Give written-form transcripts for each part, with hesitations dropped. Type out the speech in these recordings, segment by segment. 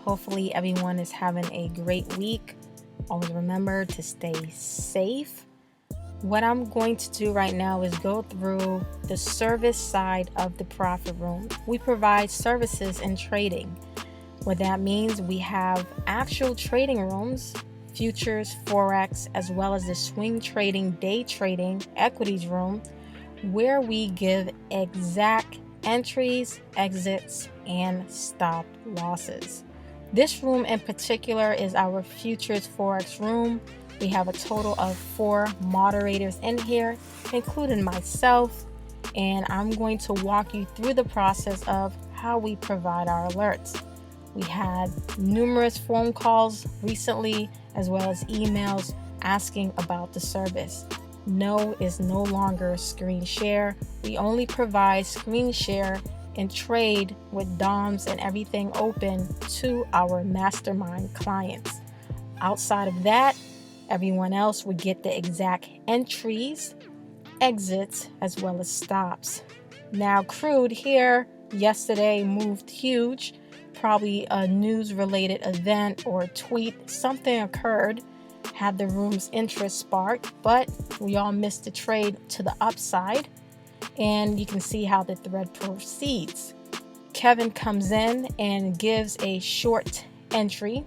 Hopefully everyone is having a great week. Always remember to stay safe. What I'm going to do right now is go through the service side of the profit room. We provide services in trading. What that means, we have actual trading rooms, futures, Forex, as well as the swing trading, day trading, equities room, where we give exact entries, exits, and stop losses. This room in particular is our futures Forex room. We have a total of 4 moderators in here, including myself, and I'm going to walk you through the process of how we provide our alerts. We had numerous phone calls recently, as well as emails asking about the service. No is no longer screen share. We only provide screen share and trade with DOMs and everything open to our mastermind clients. Outside of that, everyone else would get the exact entries, exits, as well as stops. Now, crude here yesterday moved huge. Probably a news-related event or tweet, something occurred, had the room's interest sparked, but we all missed the trade to the upside, and you can see how the thread proceeds. Kevin comes in and gives a short entry.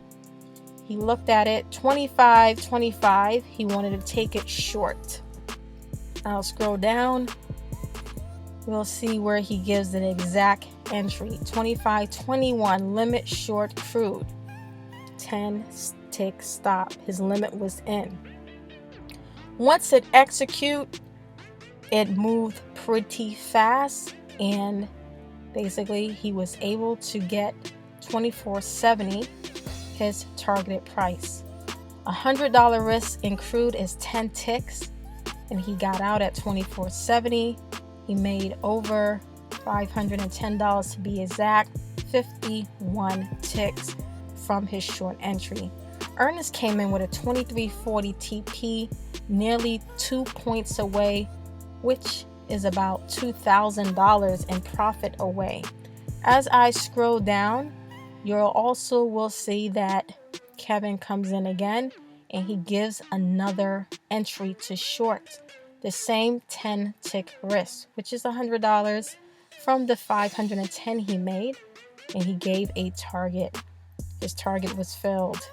He looked at it, 25.25. He wanted to take it short. I'll scroll down. We'll see where he gives an exact entry. 25.21 limit short crude. 10 tick stop. His limit was in. Once it execute, it moved pretty fast, and basically he was able to get 24.70, his targeted price. $100 risk in crude is 10 ticks, and he got out at 24.70. He made over $510 to be exact, 51 ticks from his short entry. Ernest came in with a 23.40 TP, nearly 2 points away, which is about $2,000 in profit away. As I scroll down, you also will see that Kevin comes in again and he gives another entry to short. The same 10 tick risk, which is $100 from the 510 he made, and he gave a target. His target was filled.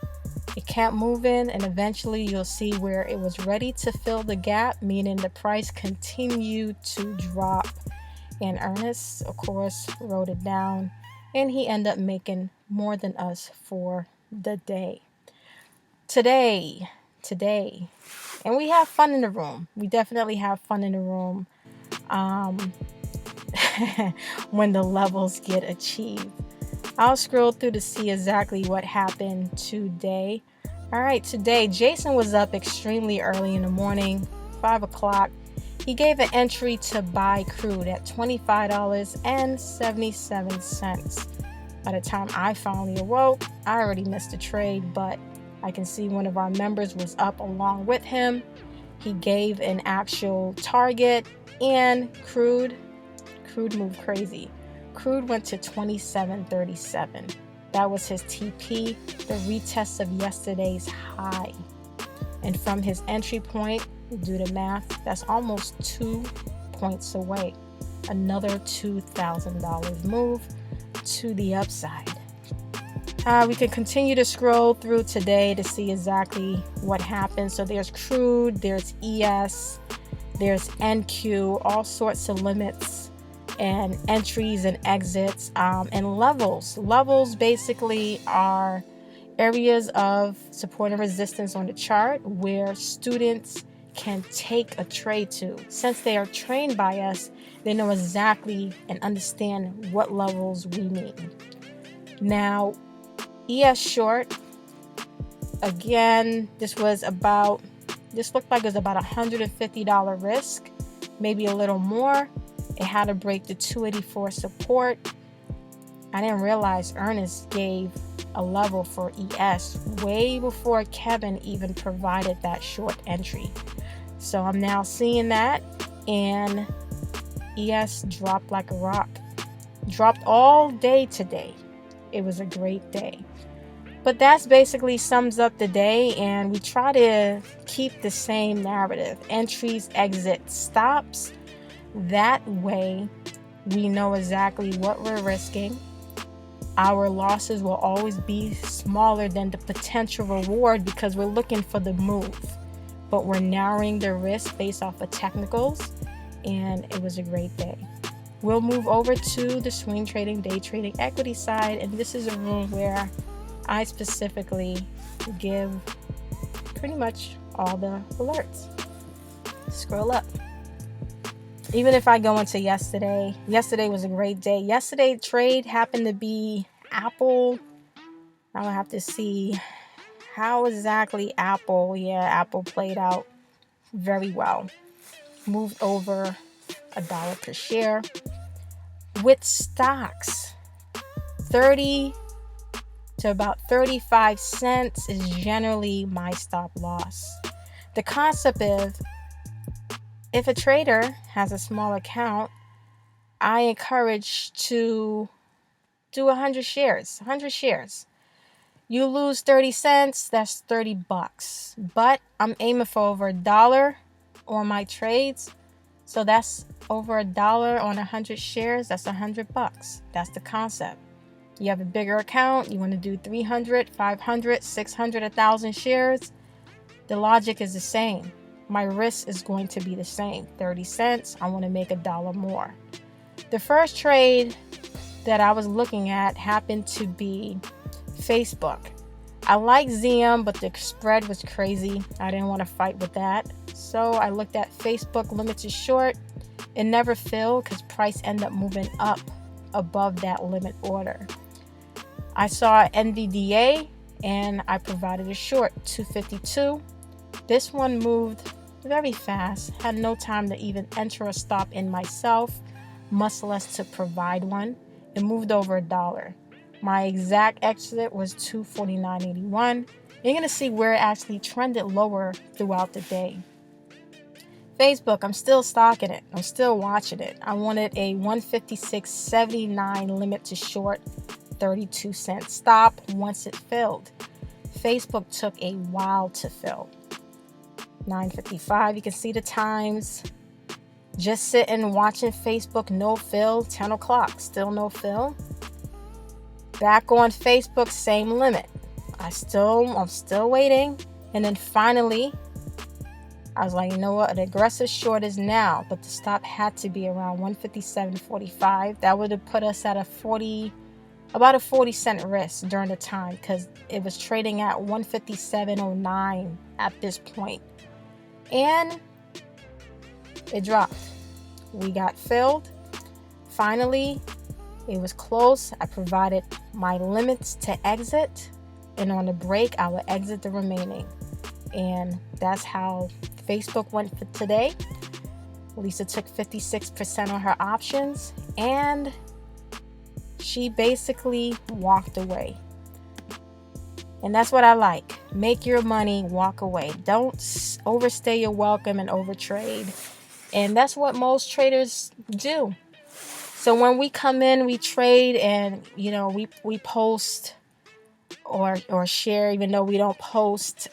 It kept moving, and eventually you'll see where it was ready to fill the gap, meaning the price continued to drop. And Ernest, of course, wrote it down, and he ended up making more than us for the day. Today, and we have fun in the room. We definitely have fun in the room when the levels get achieved. I'll scroll through to see exactly what happened today. All right, today Jason was up extremely early in the morning, 5 o'clock. He gave an entry to buy crude at $25.77. By the time I finally awoke, I already missed the trade, but I can see one of our members was up along with him. He gave an actual target, and crude moved crazy. Crude went to 27.37. That was his TP, the retest of yesterday's high. And from his entry point, do the math, that's almost 2 points away. Another $2,000 move to the upside. We can continue to scroll through today to see exactly what happened. So there's crude, there's ES, there's NQ, all sorts of limits and entries and exits, and levels. Levels basically are areas of support and resistance on the chart where students can take a trade to. Since they are trained by us, they know exactly and understand what levels we mean. Now, ES short, again, this looked like it was about $150 risk, maybe a little more. It had to break the 284 support. I didn't realize Ernest gave a level for ES way before Kevin even provided that short entry. So I'm now seeing that, and ES dropped like a rock. Dropped all day today. It was a great day. But that's basically sums up the day, and we try to keep the same narrative: entries, exits, stops. That way we know exactly what we're risking. Our losses will always be smaller than the potential reward because we're looking for the move, but we're narrowing the risk based off of technicals, and it was a great day. We'll move over to the swing trading, day trading, equity side, and this is a room where I specifically give pretty much all the alerts. Scroll up. Even if I go into yesterday was a great day. Yesterday trade happened to be Apple. I will have to see how exactly Apple played out very well. Moved over $1 per share. With stocks, 30 to about 35 cents is generally my stop loss. The concept is, if a trader has a small account, I encourage to do 100 shares. 100 shares. You lose 30 cents, that's $30. But I'm aiming for over $1 on my trades. So that's over $1 on 100 shares, that's $100. That's the concept. You have a bigger account, you want to do 300, 500, 600, 1,000 shares. The logic is the same. My risk is going to be the same. 30 cents, I want to make $1 more. The first trade that I was looking at happened to be Facebook. I like ZM, but the spread was crazy. I didn't want to fight with that. So I looked at Facebook limited short. It never filled because price ended up moving up above that limit order. I saw NVDA and I provided a short, 252. This one moved very fast. Had no time to even enter a stop in myself, much less to provide one. It moved over $1. My exact exit was 249.81. You're going to see where it actually trended lower throughout the day. Facebook, I'm still stocking it. I'm still watching it. I wanted a 156.79 limit to short, 32 cent stop once it filled. Facebook took a while to fill. 9:55, you can see the times. Just sitting watching Facebook, no fill. 10 o'clock, still no fill. Back on Facebook, same limit. I'm still waiting. And then finally, I was like, you know what? An aggressive short is now, but the stop had to be around 157.45. That would have put us at about a 40 cent risk during the time because it was trading at 157.09 at this point. And it dropped. We got filled. Finally, it was close. I provided my limits to exit, and on the break, I will exit the remaining. And that's how Facebook went for today. Lisa took 56% on her options, and she basically walked away. And that's what I like. Make your money, walk away. Don't overstay your welcome and overtrade. And that's what most traders do. So when we come in, we trade, and we post or share, even though we don't post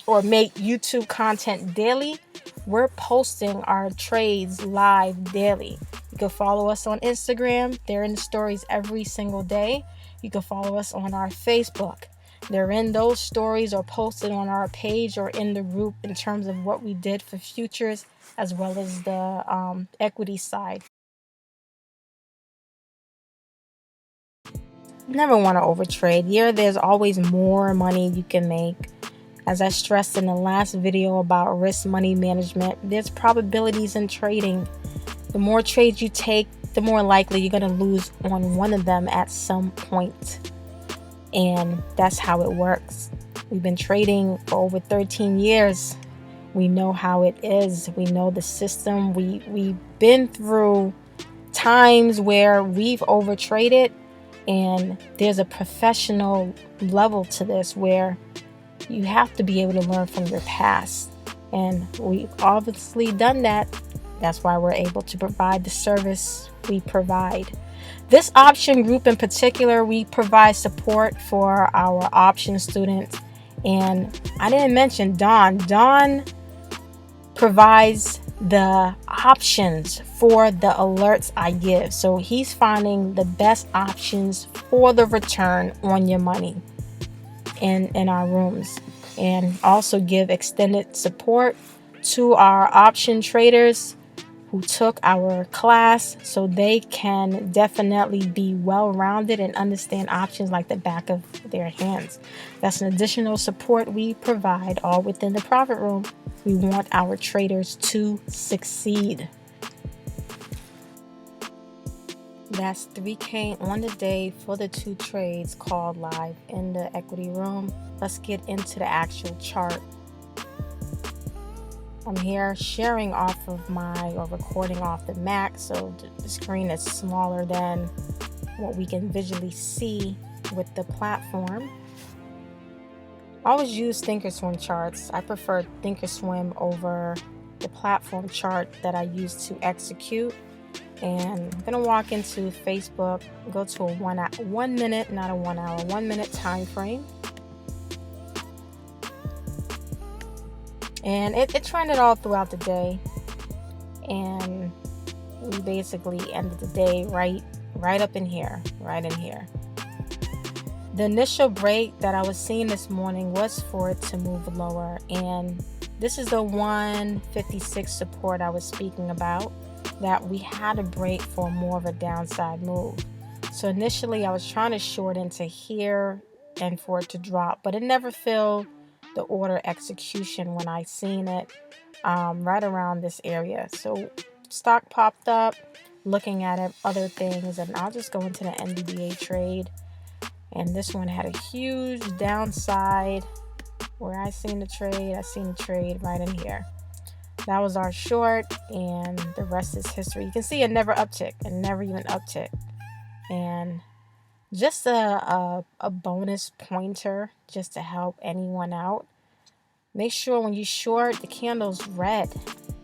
or make YouTube content daily, we're posting our trades live daily. You can follow us on Instagram. They're in the stories every single day. You can follow us on our Facebook. They're in those stories or posted on our page or in the group in terms of what we did for futures as well as the equity side. Never want to overtrade. There's always more money you can make. As I stressed in the last video about risk money management, there's probabilities in trading. The more trades you take, the more likely you're going to lose on one of them at some point. And that's how it works. We've been trading for over 13 years. We know how it is. We know the system. We've been through times where we've overtraded, and there's a professional level to this where you have to be able to learn from your past. And we've obviously done that. That's why we're able to provide the service we provide. This option group in particular, we provide support for our option students. And I didn't mention Don. Don provides the options for the alerts I give. So he's finding the best options for the return on your money in our rooms, and also give extended support to our option traders who took our class, so they can definitely be well-rounded and understand options like the back of their hands. That's an additional support we provide, all within the profit room. We want our traders to succeed. That's 3K on the day for the 2 trades called live in the equity room. Let's get into the actual chart. I'm here sharing off of recording off the Mac, so the screen is smaller than what we can visually see with the platform. I always use Thinkorswim charts. I prefer Thinkorswim over the platform chart that I use to execute. And I'm gonna walk into Facebook, go to a 1 minute, not a 1 hour, 1 minute time frame. And it trended all throughout the day, and we basically ended the day right up in here, right in here. The initial break that I was seeing this morning was for it to move lower, and this is the 156 support I was speaking about, that we had a break for more of a downside move. So initially I was trying to short into here and for it to drop, but it never filled the order execution when I seen it right around this area. So stock popped up, looking at it, other things, and I'll just go into the NVDA trade. And this one had a huge downside where I seen the trade right in here. That was our short, and the rest is history. You can see it never uptick, and never even uptick. And just a bonus pointer just to help anyone out. Make sure when you short, the candle's red.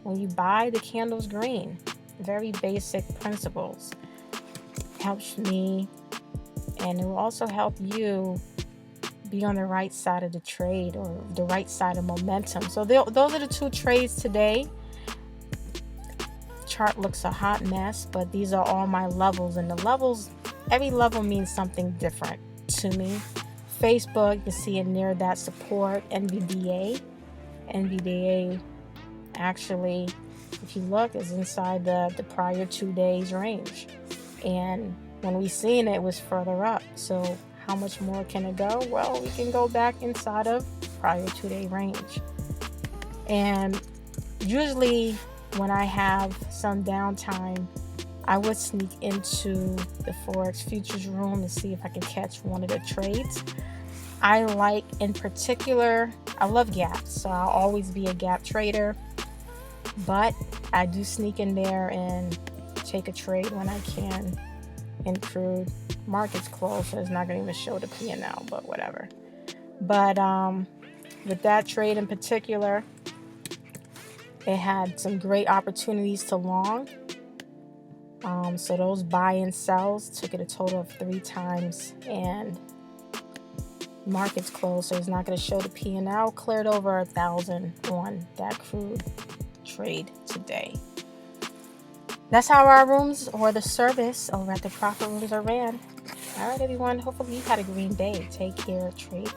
When you buy, the candle's green. Very basic principles. Helps me, and it will also help you be on the right side of the trade, or the right side of momentum. So those are the 2 trades today. Chart looks a hot mess, but these are all my levels, and the levels, every level means something different to me. Facebook, you see it near that support. NVDA actually, if you look, is inside the prior 2 days range, and when we seen it was further up. So how much more can it go? Well, we can go back inside of prior 2-day range. And usually when I have some downtime, I would sneak into the Forex futures room and see if I can catch one of the trades. I like, in particular, I love gaps, so I'll always be a gap trader, but I do sneak in there and take a trade when I can in crude. Market's closed, so it's not going to even show the P&L, but whatever. But with that trade in particular, it had some great opportunities to long. So those buy and sells took it a total of 3 times, and market's closed, so it's not going to show the P&L. Cleared over 1,000 on that crude trade today. That's how our rooms, or the service over at the profit rooms, are ran. All right, everyone. Hopefully you had a green day. Take care. Trade